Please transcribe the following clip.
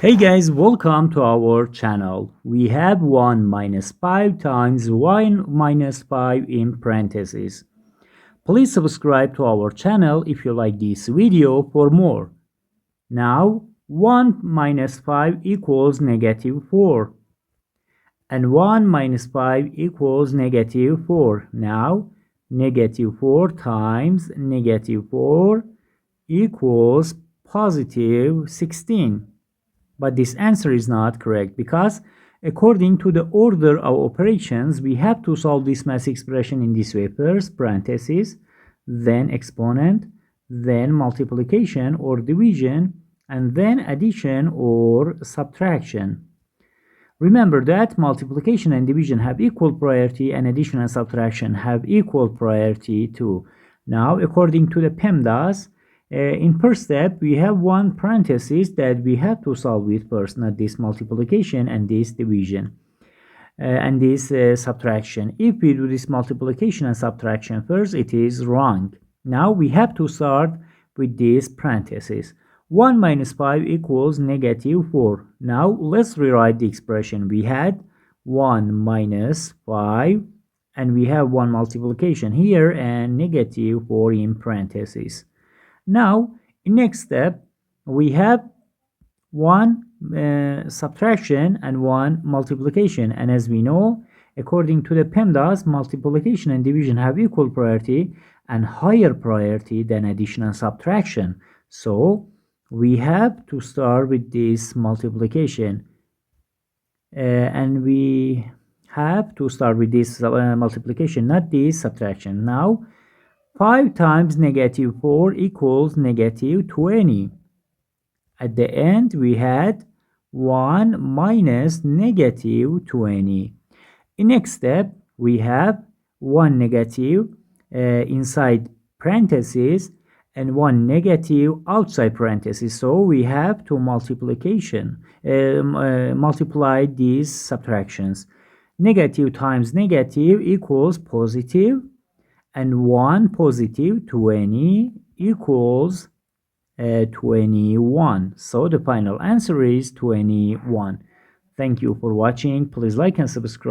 Hey guys, welcome to our channel. We have 1 minus 5 times 1 minus 5 in parentheses. Please subscribe to our channel if you like this video for more. Now 1 minus 5 equals negative 4. And 1 minus 5 equals negative 4. Now negative 4 times negative 4 equals positive 16. But this answer is not correct because according to the order of operations, we have to solve this math expression in this way. First, parentheses, then exponent, then multiplication or division, and then addition or subtraction. Remember that multiplication and division have equal priority and addition and subtraction have equal priority too. Now, according to the PEMDAS, in first step, we have one parenthesis that we have to solve with first, not this multiplication and this division and this subtraction. If we do this multiplication and subtraction first, it is wrong. Now we have to start with this parenthesis. 1 minus 5 equals negative 4. Now let's rewrite the expression. We had 1 minus 5 and we have one multiplication here and negative 4 in parentheses. Now, in next step, we have one subtraction and one multiplication. And as we know, according to the PEMDAS, multiplication and division have equal priority and higher priority than addition and subtraction. So, we have to start with this multiplication. And we have to start with this multiplication, not this subtraction. Now, 5 times negative 4 equals negative 20. At the end, we had 1 minus negative 20. In next step, we have 1 negative inside parentheses and 1 negative outside parentheses. So we have to multiply these subtractions. Negative times negative equals positive. And 1 positive 20 equals 21. So the final answer is 21. Thank you for watching. Please like and subscribe.